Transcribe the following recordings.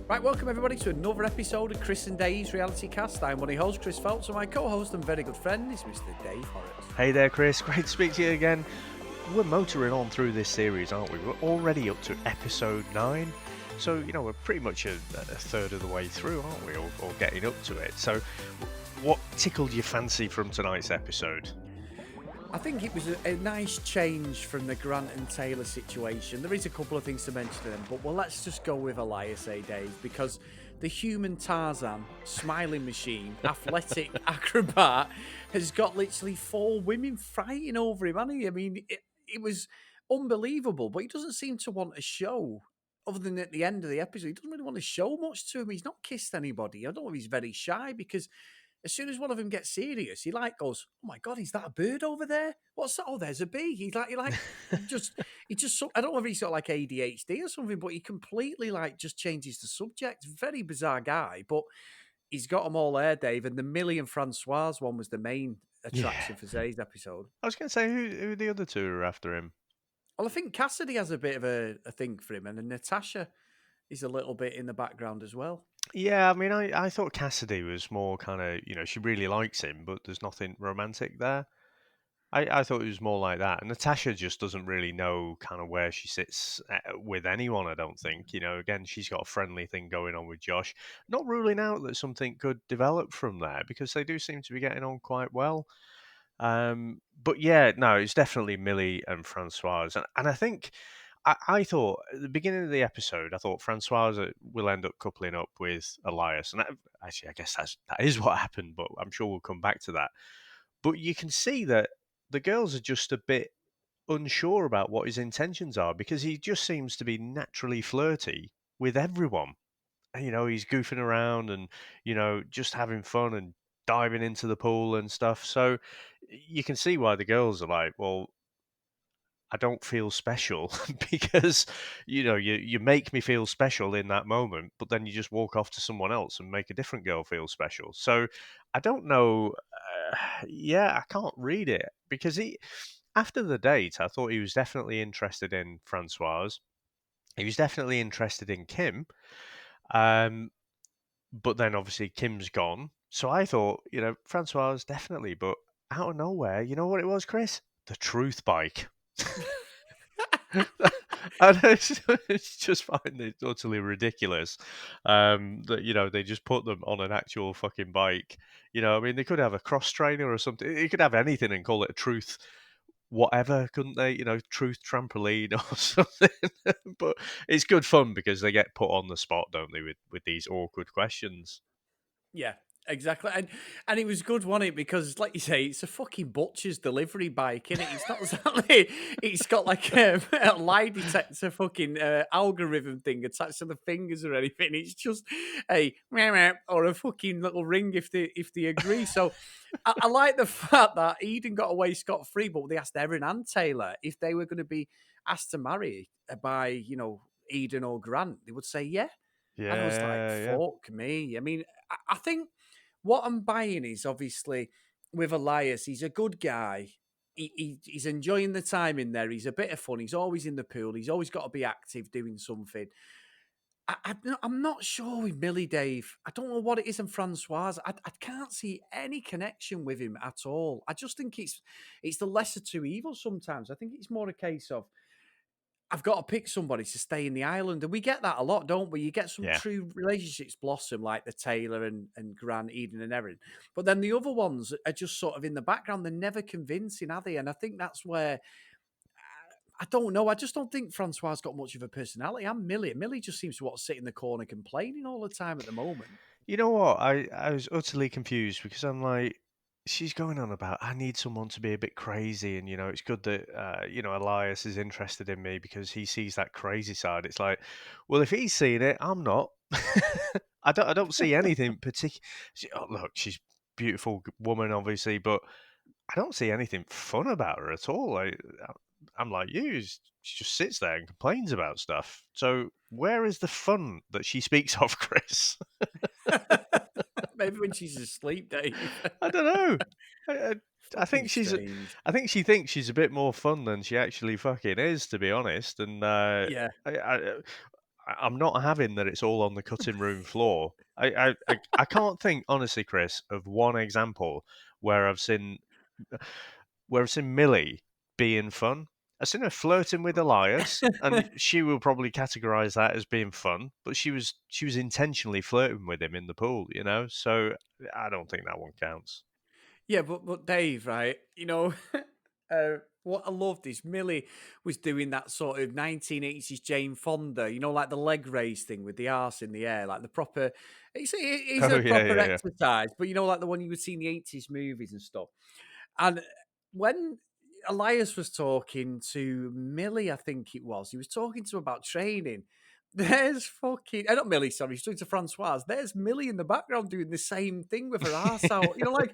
Right, welcome everybody to another episode of Chris and Dave's Reality Cast. I'm one of your hosts, Chris Phelps, and my co-host and very good friend is Mr. Dave Horrocks. Hey there, Chris. Great to speak to you again. We're motoring on through this series, aren't we? We're already up to episode 9. So, we're pretty much a third of the way through, aren't we? Or getting up to it. So, what tickled your fancy from tonight's episode? I think it was a nice change from the Grant and Taylor situation. There is a couple of things to mention to them, but let's just go with Elias, Dave, because the human Tarzan, smiling machine, athletic acrobat, has got literally 4 women fighting over him, hasn't he? I mean, it was unbelievable, but he doesn't seem to want a show. Other than at the end of the episode, he doesn't really want to show much to him. He's not kissed anybody. I don't know if he's very shy because as soon as one of them gets serious, he goes, "Oh my god, is that a bird over there? What's that? Oh, there's a bee." He just. I don't know if he's got like ADHD or something, but he completely just changes the subject. Very bizarre guy, but he's got them all there, Dave. And the Millie and Francoise one was the main attraction Yeah. for today's episode. I was going to say, who the other two are after him? Well, I think Cassidy has a bit of a thing for him, and then Natasha is a little bit in the background as well. Yeah, I mean, I thought Cassidy was more kind of, she really likes him, but there's nothing romantic there. I thought it was more like that. And Natasha just doesn't really know kind of where she sits with anyone, I don't think. Again, she's got a friendly thing going on with Josh. Not ruling out that something could develop from there because they do seem to be getting on quite well. But yeah, no, it's definitely Millie and Francoise. And I think, I thought at the beginning of the episode, I thought Francoise will end up coupling up with Elias. And actually, I guess that is what happened, but I'm sure we'll come back to that. But you can see that the girls are just a bit unsure about what his intentions are because he just seems to be naturally flirty with everyone. He's goofing around and, just having fun and diving into the pool and stuff. So you can see why the girls are like, well, I don't feel special because, you make me feel special in that moment, but then you just walk off to someone else and make a different girl feel special. So I don't know. Yeah, I can't read it because after the date, I thought he was definitely interested in Francoise. He was definitely interested in Kim. But then obviously Kim's gone. So I thought, Francoise definitely, but out of nowhere, you know what it was, Chris? The truth bike. And it's just find it utterly ridiculous that they just put them on an actual fucking bike. I mean, they could have a cross trainer or something. You could have anything and call it a truth whatever, couldn't they? Truth trampoline or something. But it's good fun because they get put on the spot, don't they, with these awkward questions. Yeah, exactly. And it was good, wasn't it? Because like you say, it's a fucking butcher's delivery bike, isn't it? It's not exactly it's got like a lie detector fucking algorithm thing attached to the fingers or anything. It's just a meh, meh, or a fucking little ring if they agree. So I like the fact that Eden got away scot-free, but they asked Erin and Taylor if they were going to be asked to marry by, Eden or Grant. They would say yeah. And I was like, Yeah. fuck me. I mean, I think what I'm buying is obviously with Elias, he's a good guy. He's enjoying the time in there. He's a bit of fun. He's always in the pool. He's always got to be active doing something. I'm not sure with Millie, Dave. I don't know what it is in Francoise. I can't see any connection with him at all. I just think it's the lesser two evils sometimes. I think it's more a case of I've got to pick somebody to stay in the island. And we get that a lot, don't we? You get some Yeah. true relationships blossom, like the Taylor and Grant, Eden and Erin. But then the other ones are just sort of in the background. They're never convincing, are they? And I think that's where, I don't know. I just don't think Francois got much of a personality. I'm Millie. Millie just seems to want to sit in the corner complaining all the time at the moment. You know what? I was utterly confused because I'm like, she's going on about I need someone to be a bit crazy, and it's good that Elias is interested in me because he sees that crazy side. It's like, well, if he's seeing it, I'm not. I don't see anything particular. Oh, look, she's a beautiful woman, obviously, but I don't see anything fun about her at all. I'm like you. She just sits there and complains about stuff. So where is the fun that she speaks of, Chris? Maybe when she's asleep, Dave. I don't know. I, I, I Fucking think strange. I think she thinks she's a bit more fun than she actually fucking is, to be honest. And Yeah. I'm not having that it's all on the cutting room floor. I can't think honestly, Chris, of one example where I've seen Millie being fun. I've seen her flirting with Elias, and she will probably categorize that as being fun. But she was intentionally flirting with him in the pool, you know. So I don't think that one counts. Yeah, but Dave, right? What I loved is Millie was doing that sort of 1980s Jane Fonda, like the leg raise thing with the arse in the air, like the proper. It's Oh a yeah, proper yeah, yeah. exercise, but like the one you would see in the 80s movies and stuff. And when Elias was talking to Millie, I think it was, he was talking to her about training. There's fucking, not Millie, sorry, he's talking to Francoise. There's Millie in the background doing the same thing with her ass out. Like,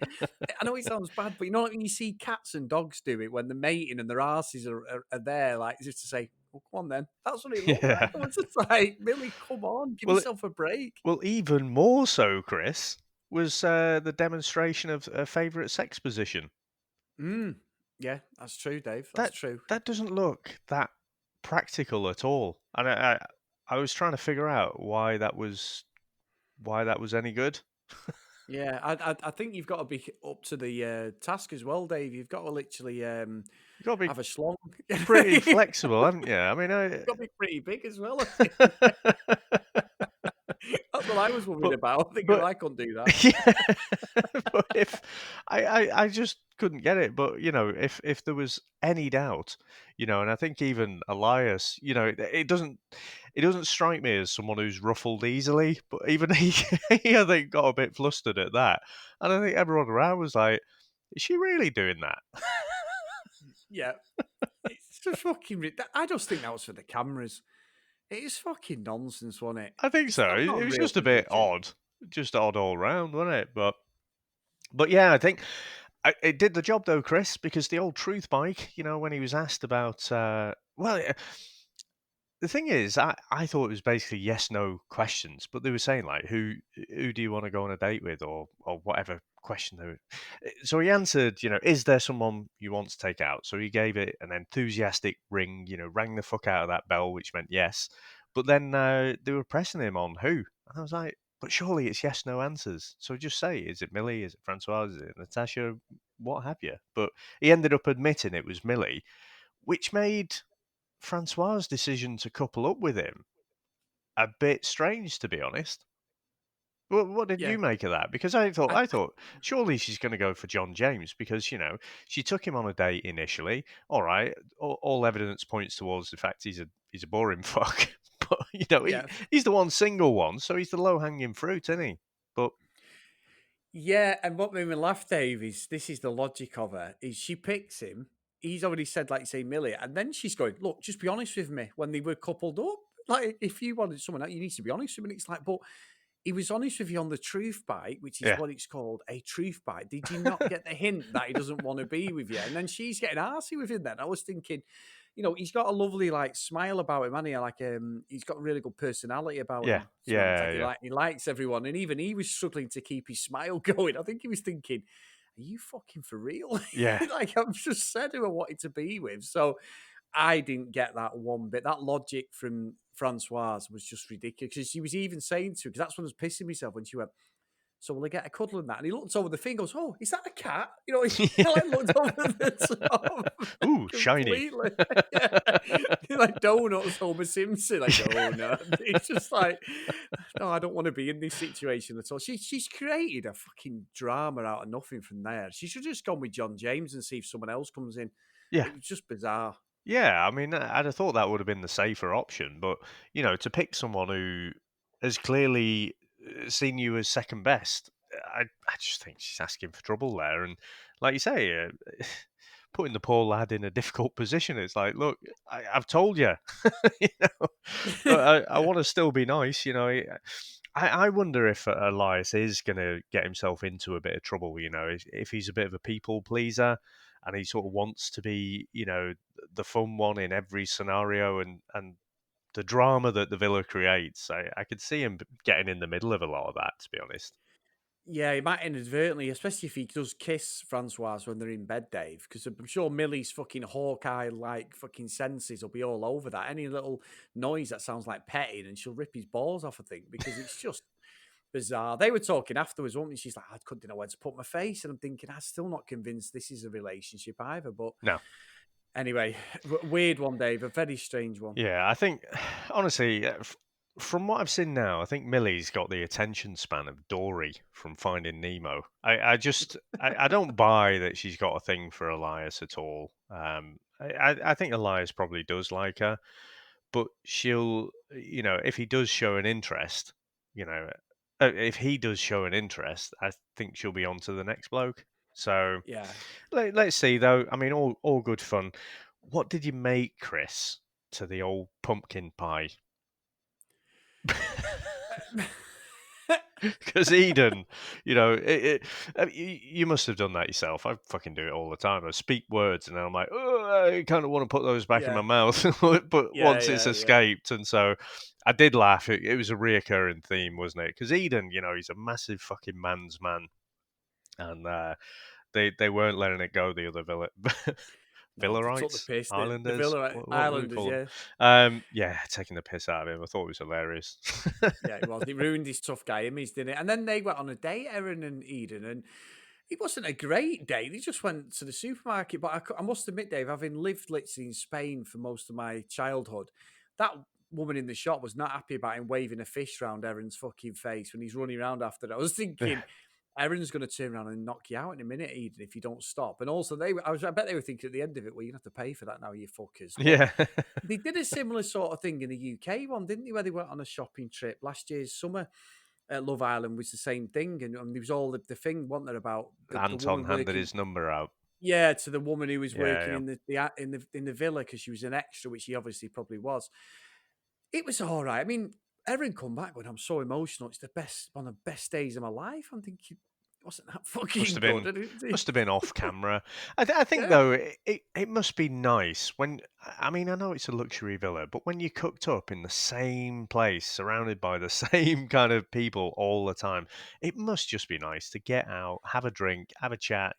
I know it sounds bad, but like when you see cats and dogs do it when they're mating and their asses are there, like, just to say, well, come on then. That's what it looked Yeah. like. I was just like, Millie, come on, give Well, yourself a break. even more so, Chris, was the demonstration of a favourite sex position. Mm. Yeah, that's true, Dave. That's That true. that doesn't look that practical at all, and I was trying to figure out why that was any good. Yeah, I think you've got to be up to the task as well, Dave. You've got to literally You got to be have a schlong. pretty You've flexible, haven't you? I mean, got to be pretty big as well. I think. That's what I was worried but about. I think but I couldn't do that. yeah, but if I just couldn't get it. But if there was any doubt, and I think even Elias, it doesn't strike me as someone who's ruffled easily. But even he, he I think got a bit flustered at that, and I think everyone around was like, "Is she really doing that?" Yeah, it's just fucking. I just think that was for the cameras. It is fucking nonsense, wasn't it? I think It's so. that's It not it a was real just a bit position. odd, just odd all round, wasn't it? But yeah, I think it did the job though, Chris, because the old truth bike, when he was asked about, the thing is, I thought it was basically yes no questions, but they were saying like who do you want to go on a date with or whatever question they were. So he answered, is there someone you want to take out? So he gave it an enthusiastic ring, rang the fuck out of that bell, which meant yes. But then they were pressing him on who, and I was like, but surely it's yes no answers. So just say, is it Millie? Is it Francois? Is it Natasha? What have you? But he ended up admitting it was Millie, which made Francois's decision to couple up with him a bit strange, to be honest. What did Yeah, you make of that? Because I thought, I, I thought surely she's going to go for John James because she took him on a date initially. All right, all evidence points towards the fact he's a boring fuck, but yeah, he's the one single one, so he's the low hanging fruit, isn't he? But yeah. And what made me laugh, Dave, is this is the logic of her: is she picks him. He's already said, like, say, Millie, and then she's going, "Look, just be honest with me." When they were coupled up, like, if you wanted someone else, you need to be honest with me. And it's like, but he was honest with you on the truth bite, which is yeah, what it's called, a truth bite. Did you not get the hint that he doesn't want to be with you? And then she's getting arsey with him then. I was thinking, he's got a lovely like smile about him, hasn't he? Like he's got a really good personality about yeah, him. So in yeah, fact yeah, he likes everyone. And even he was struggling to keep his smile going. I think he was thinking, are you fucking for real? yeah, Like I've just said who I wanted to be with. So I didn't get that one bit. That logic from Francoise was just ridiculous. Because she was even saying to, because that's when I was pissing myself when she went, "So will I get a cuddle in that?" And he looked over the thing, goes, "Oh, is that a cat?" He yeah. like looked over the top Ooh, shiny. completely. Yeah. Like donuts, Homer Simpson. Like donut. It's just like, no, I don't want to be in this situation at all. She's created a fucking drama out of nothing from there. She should have just gone with John James and see if someone else comes in. Yeah. It was just bizarre. Yeah, I mean, I'd have thought that would have been the safer option, but to pick someone who has clearly seen you as second best, I just think she's asking for trouble there. And like you say, putting the poor lad in a difficult position. It's like, look, I've told you, you know, but I want to still be nice. I wonder if Elias is going to get himself into a bit of trouble. If he's a bit of a people pleaser and he sort of wants to be, the fun one in every scenario, and the drama that the villa creates. I could see him getting in the middle of a lot of that, to be honest. Yeah, he might inadvertently, especially if he does kiss Francoise when they're in bed, Dave, because I'm sure Millie's fucking Hawkeye-like fucking senses will be all over that. Any little noise that sounds like petting, and she'll rip his balls off, I think, because it's just bizarre. They were talking afterwards, weren't they? She's like, I couldn't know where to put my face, and I'm thinking, I'm still not convinced this is a relationship either. But No. anyway, weird one, Dave, a very strange one. Yeah, I think honestly, from what I've seen now, I think Millie's got the attention span of Dory from Finding Nemo. I don't buy that she's got a thing for Elias at all. I think Elias probably does like her, but she'll, if he does show an interest, you know, if he does show an interest, I think she'll be on to the next bloke. So Yeah. let's see, though. I mean, all good fun. What did you make, Chris, to the old pumpkin pie? Because Eden, you must have done that yourself. I fucking do it all the time. I speak words and then I'm like, oh, I kind of want to put those back in my Yeah. mouth, but Yeah. once it's Yeah. Yeah. escaped, and so I did laugh. It was a reoccurring theme, wasn't it? Because Eden, he's a massive fucking man's man, and they weren't letting it go. The other No, they took the Villarites, piss. The Islanders, Villa what do we Islanders, call them? yeah. Yeah, taking the piss out of him. I thought it was hilarious. Yeah, it was. It ruined his tough guy image, didn't it? And then they went on a date, Erin and Eden, and it wasn't a great date. They just went to the supermarket. But I must admit, Dave, having lived literally in Spain for most of my childhood, that woman in the shop was not happy about him waving a fish round Erin's fucking face when he's running around after that. I was Yeah. thinking, Erin's going to turn around and knock you out in a minute, Eden, if you don't stop. And also, I bet they were thinking at the end of it, well, you're going to have to pay for that now, you fuckers. But Yeah. they did a similar sort of thing in the UK one, didn't they? Where they went on a shopping trip last year's summer. Love Island was the same thing, and there was all the thing, wasn't there, about the Anton woman handed working. his number out. Yeah, to the woman who was Yeah, working yeah. in the villa because she was an extra, which she obviously probably was. It was all right. I mean, Erin come back when I'm so emotional. It's the best one of the best days of my life. I'm thinking, wasn't that Must fucking have good? been must have been off camera. I think Yeah, though it must be nice when I mean I know it's a luxury villa, but when you're cooked up in the same place, surrounded by the same kind of people all the time, it must just be nice to get out, have a drink, have a chat.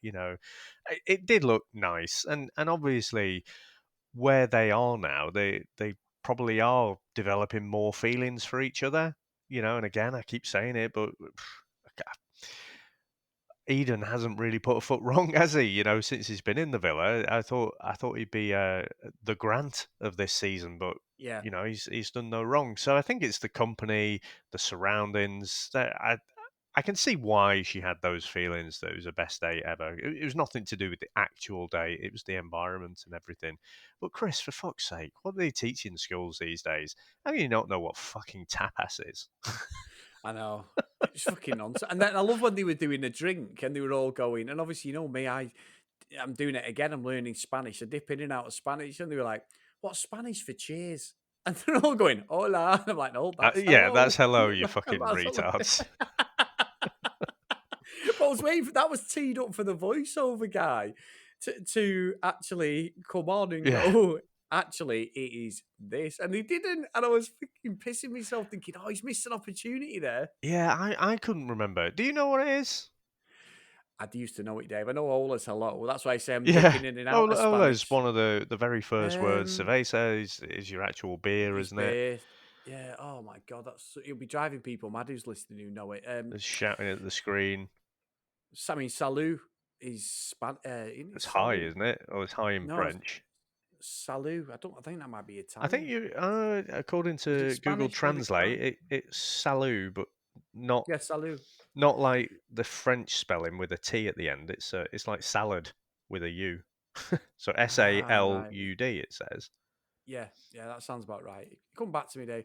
It did look nice, and obviously where they are now, they probably are developing more feelings for each other. And again, I keep saying it, but Eden hasn't really put a foot wrong, has he? Since he's been in the Villa, I thought he'd be the Grant of this season, but yeah. he's done no wrong. So I think it's the company, the surroundings. That I can see why she had those feelings that it was the best day ever. It was nothing to do with the actual day; it was the environment and everything. But Chris, for fuck's sake, what do they teach in schools these days? How do you not know what fucking tapas is? I know. It's fucking nonsense. And then I love when they were doing a drink and they were all going, and obviously, you know me, I'm doing it again. I'm learning Spanish. I dip in and out of Spanish. And they were like, what's Spanish for cheers? And they're all going, hola. And I'm like, no, that's Yeah, that's hello. hello, you fucking That's hello. retards. But I was waiting that was teed up for the voiceover guy to actually come on and Yeah. go, actually, it is this. And he didn't. And I was freaking pissing myself thinking, oh, he's missed an opportunity there. Yeah, I couldn't remember. Do you know what it is? I used to know it, Dave. I know Ola's hello. Well, that's why I say I'm Yeah. dipping in and out Oh, of Ola's Spanish. one of the very first words. Um, Cerveza is your actual beer, his isn't it? beer. Yeah. Oh my God, you'll be driving people mad who's listening who know it. It's shouting at the screen. I mean, salut is isn't it It's high, salut? isn't it? Oh, it's high in No, it's French. salut. I think that might be I think Italian. according Is it to Google Spanish? Maybe Translate, Spanish. it's salut, but not Yeah, salut. not like the French spelling with a T at the end. It's like salad with a U. So Ah, right. Salud, it says. Yeah, yeah, that sounds about right. Come back to me, Dave.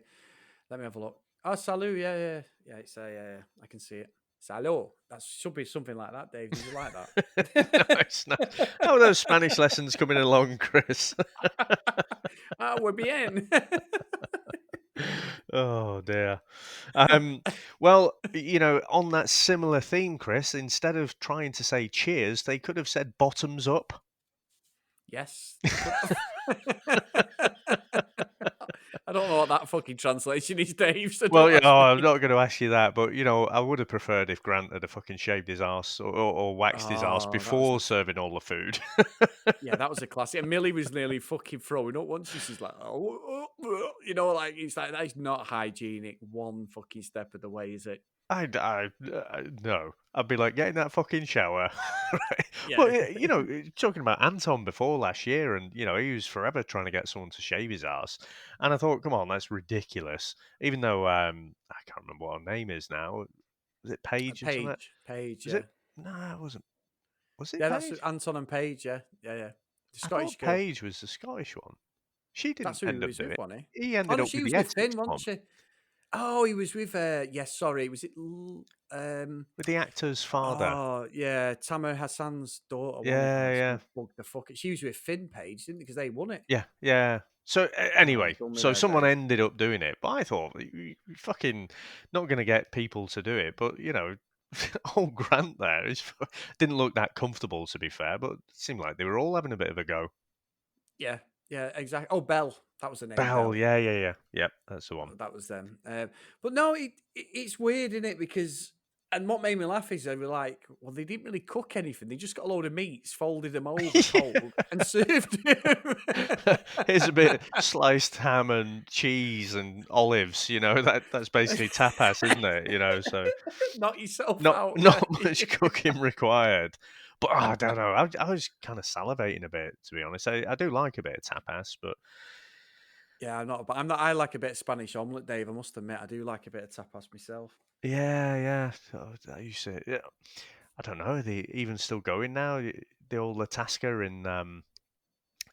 Let me have a look. Oh, salut. Yeah, yeah, yeah. It's yeah. I can see it. Salut. That should be something like that, Dave. Did you like that? Nice, nice. How are those Spanish lessons coming along, Chris? Ah, we're bien. Oh dear. Well, on that similar theme, Chris, instead of trying to say cheers, they could have said bottoms up. Yes, they could. I don't know what that fucking translation is, Dave. So Well, don't yeah, ask me. I'm not going to ask you that, but I would have preferred if Grant had fucking shaved his ass or waxed his ass Oh, that was before serving all the food. yeah, that was a classic. And Millie was nearly fucking throwing up once. She's like, oh, like it's like that is not hygienic. One fucking step of the way, is it? No. I'd be like, get in that fucking shower. Right. Well, Yeah. talking about Anton before last year, and he was forever trying to get someone to shave his ass, and I thought, come on, that's ridiculous. Even though I can't remember what her name is now. Was it Paige or something? Paige, Was yeah. it? No, it wasn't. Was it Yeah, that's Paige? Anton and Paige, yeah. Yeah. The I Scottish thought girl. Paige was the Scottish one. She didn't That's who he end up was doing with, it. wasn't he? He Oh ended no, up she with was the with Essex Finn, wasn't one, she? Oh, he was with yes, sorry, was it with the actor's father. oh yeah, Tamer Hassan's daughter, wasn't it? Oh, Yeah, it's yeah. gonna bug the fuck. She was with Finn Page, didn't they? Because they won it. Yeah, yeah. So Oh, anyway, done with so their someone days. ended up doing it, but I thought you fucking not going to get people to do it. But old Grant there didn't look that comfortable, to be fair. But it seemed like they were all having a bit of a go. Yeah, yeah, exactly. Oh, Belle, that was the name, Bell, Belle. yeah, yep, that's the one. That was them. But no, it's weird, isn't it? Because and what made me laugh is they were like, well, they didn't really cook anything. They just got a load of meats, folded them over cold, and served them. Here's a bit of sliced ham and cheese and olives. That's basically tapas, isn't it? So Knock yourself not out, yeah. not much cooking required. But I don't know. I was kind of salivating a bit, to be honest. I do like a bit of tapas, but Yeah, I'm not. But I'm not. I like a bit of Spanish omelette, Dave. I must admit, I do like a bit of tapas myself. yeah. I used to. Yeah, I don't know. Are they even still going now? The old La Tasca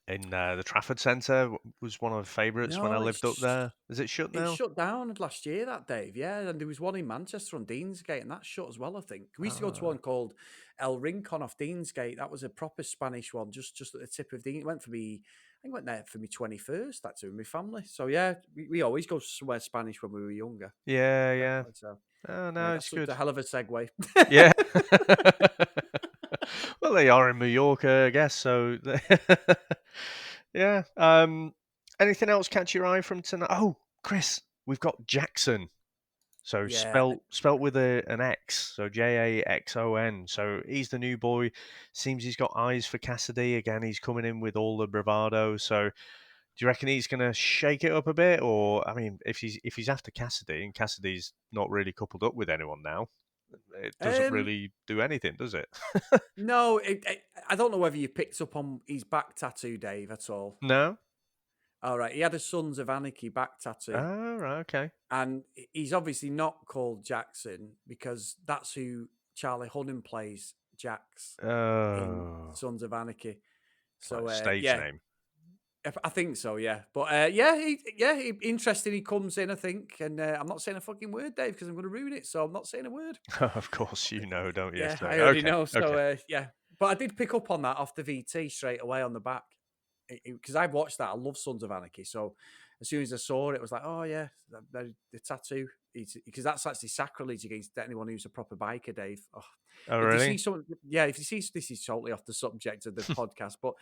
in the Trafford Centre was one of the favourites when I No, lived up there. Is it shut it now? shut down last year, that Dave. Yeah, and there was one in Manchester on Deansgate, and that shut as well. I think we used to go to Ah, one called El Rincon off Deansgate. That was a proper Spanish one, just at the tip of Dean. It went for me. I think it went there for me 21st. That's with my family. So yeah, we always go somewhere Spanish when we were younger. yeah. Definitely. So Oh no, yeah, it's that's such good. a hell of a segue. Yeah. Well, they are in Mallorca, I guess. So, yeah. Anything else catch your eye from tonight? Oh, Chris, we've got Jackson. So Yeah, spelt with an X. So Jaxon. So he's the new boy. Seems he's got eyes for Cassidy again. He's coming in with all the bravado. So do you reckon he's going to shake it up a bit, or I mean, if he's after Cassidy and Cassidy's not really coupled up with anyone now, it doesn't um, really do anything, does it? no, I don't know whether you picked up on his back tattoo, Dave, at all. No. All right, he had a Sons of Anarchy back tattoo. Oh, right, okay. And he's obviously not called Jackson because that's who Charlie Hunnam plays, Jax, in Oh, Sons of Anarchy. So like stage yeah, name. I think so. Yeah, but interesting. He comes in, I think, and I'm not saying a fucking word, Dave, because I'm going to ruin it. So I'm not saying a word. Of course, don't you? Yeah, So I already okay, know. So okay. yeah, but I did pick up on that off the VT straight away on the back because I've watched that. I love Sons of Anarchy. So as soon as I saw it, it was like, oh yeah, the tattoo. Because that's actually sacrilege against anyone who's a proper biker, Dave. Oh, Oh, if you see really? someone, yeah, if you see, this is totally off the subject of the podcast, but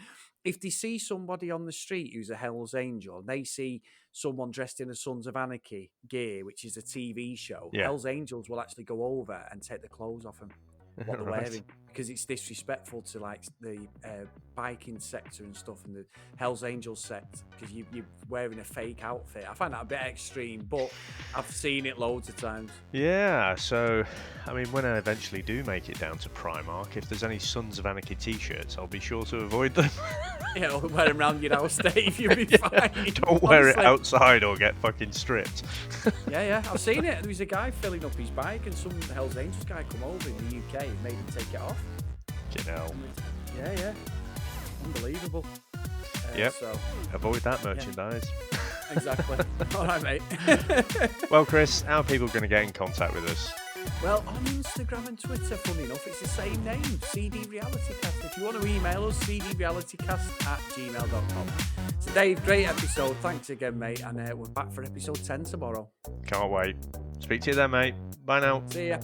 if they see somebody on the street who's a Hell's Angel, and they see someone dressed in a Sons of Anarchy gear, which is a TV show, Yeah. Hell's Angels will actually go over and take the clothes off them, what they're Right. wearing, because it's disrespectful to like the biking sector and stuff, and the Hell's Angels sect, because you're wearing a fake outfit. I find that a bit extreme, but I've seen it loads of times. Yeah. So, I mean, when I eventually do make it down to Primark, if there's any Sons of Anarchy T-shirts, I'll be sure to avoid them. Yeah, wear them around your house, Dave. You'll be fine. Don't wear it Honestly. outside or get fucking stripped. Yeah, I've seen it. There was a guy filling up his bike, and some Hell's Angels guy come over in the UK and made him take it off. Yeah, unbelievable. Yep. So Avoid that merchandise. exactly. All right, mate. Well, Chris, how are people going to get in contact with us? Well, on Instagram and Twitter, funny enough, it's the same name, cdrealitycast. If you want to email us, cdrealitycast@gmail.com. So, Dave, great episode. Thanks again, mate. And we're back for episode 10 tomorrow. Can't wait. Speak to you then, mate. Bye now. See ya.